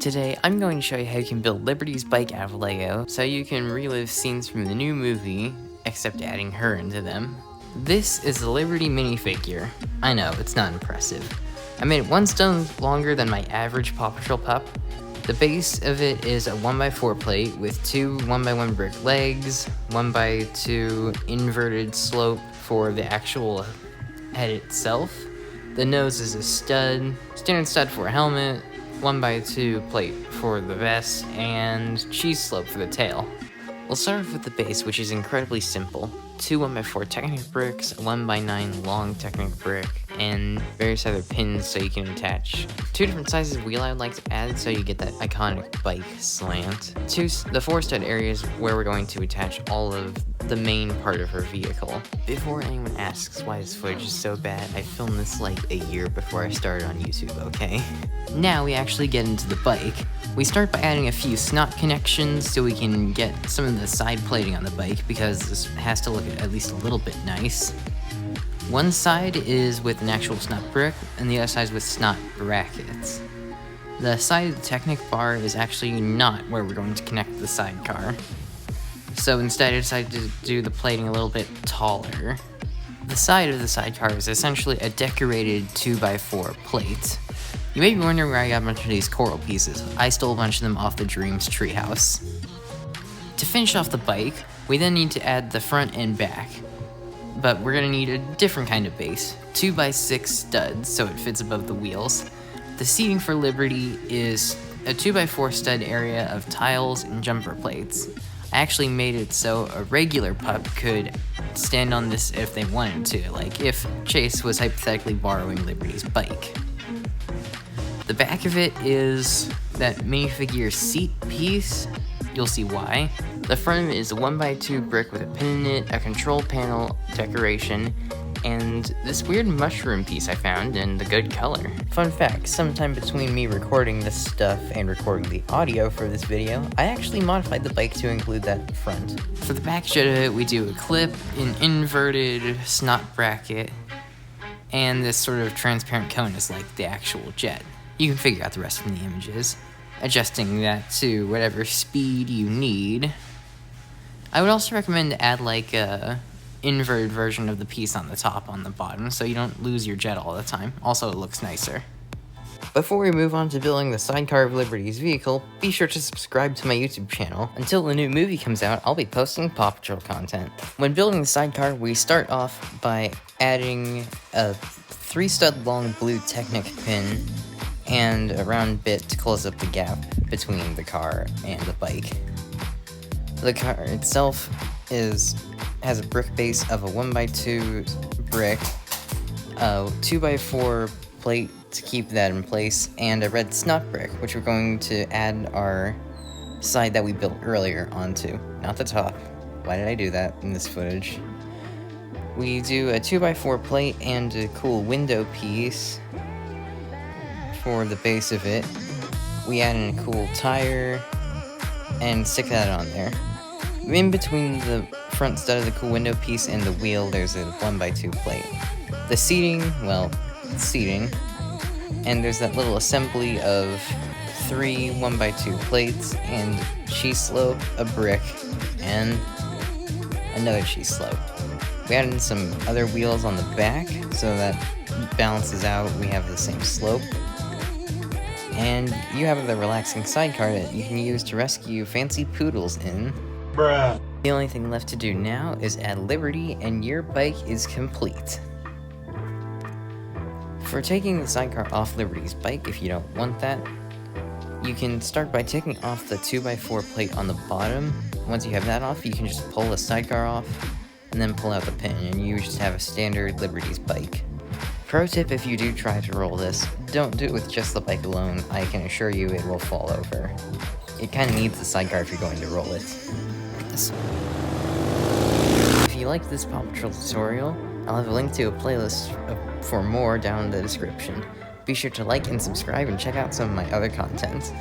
Today, I'm going to show you how you can build Liberty's bike out of Lego, so you can relive scenes from the new movie, except adding her into them. This is the Liberty minifigure. I know, it's not impressive. I made it 1 stone longer than my average Paw Patrol pup. The base of it is a 1x4 plate with 2 1x1 brick legs, 1x2 inverted slope for the actual head itself. The nose is a stud, standard stud for a helmet, 1x2 plate for the vest, and cheese slope for the tail. We'll start off with the base, which is incredibly simple. 2 1x4 Technic bricks, a 1x9 long Technic brick, and various other pins so you can attach 2 different sizes of wheel I would like to add so you get that iconic bike slant. The 4 stud areas where we're going to attach all of the main part of her vehicle. Before anyone asks why this footage is so bad, I filmed this like a year before I started on YouTube, okay? Now we actually get into the bike. We start by adding a few snot connections so we can get some of the side plating on the bike because this has to look at least a little bit nice. One side is with an actual snot brick and the other side is with snot brackets. The side of the Technic bar is actually not where we're going to connect the sidecar. So instead I decided to do the plating a little bit taller. The side of the sidecar is essentially a decorated 2x4 plate. You may be wondering where I got a bunch of these coral pieces. I stole a bunch of them off the Dreams treehouse. To finish off the bike, we then need to add the front and back. But we're going to need a different kind of base. 2x6 studs so it fits above the wheels. The seating for Liberty is a 2x4 stud area of tiles and jumper plates. I actually made it so a regular pup could stand on this if they wanted to, like if Chase was hypothetically borrowing Liberty's bike. The back of it is that minifigure seat piece. You'll see why. The front of it is a 1x2 brick with a pin in it, a control panel decoration, and this weird mushroom piece I found in the good color. Fun fact, sometime between me recording this stuff and recording the audio for this video, I actually modified the bike to include that front. For the back shed of it, we do a clip, an inverted snot bracket, and this sort of transparent cone is like the actual jet. You can figure out the rest from the images, adjusting that to whatever speed you need. I would also recommend to add like a inverted version of the piece on the top on the bottom so you don't lose your jet all the time. Also, it looks nicer. Before we move on to building the sidecar of Liberty's vehicle, be sure to subscribe to my YouTube channel. Until the new movie comes out, I'll be posting Paw Patrol content. When building the sidecar, we start off by adding a 3 stud long blue Technic pin and a round bit to close up the gap between the car and the bike. The car itself has a brick base of a 1x2 brick, a 2x4 plate to keep that in place, and a red snot brick, which we're going to add our side that we built earlier onto, not the top. Why did I do that in this footage? We do a 2x4 plate and a cool window piece for the base of it. We add in a cool tire and stick that on there. In between the front stud of the cool window piece and the wheel, there's a 1x2 plate. The seating, well, it's seating, and there's that little assembly of 3 1x2 plates and cheese slope, a brick, and another cheese slope. We added in some other wheels on the back so that balances out, we have the same slope. And you have the relaxing sidecar that you can use to rescue fancy poodles in. Bruh. The only thing left to do now is add Liberty and your bike is complete. For taking the sidecar off Liberty's bike, if you don't want that, you can start by taking off the 2x4 plate on the bottom. Once you have that off, you can just pull the sidecar off and then pull out the pin and you just have a standard Liberty's bike. Pro tip, if you do try to roll this, don't do it with just the bike alone. I can assure you it will fall over. It kind of needs the sidecar if you're going to roll it. If you liked this Paw Patrol tutorial, I'll have a link to a playlist for more down in the description. Be sure to like and subscribe and check out some of my other content.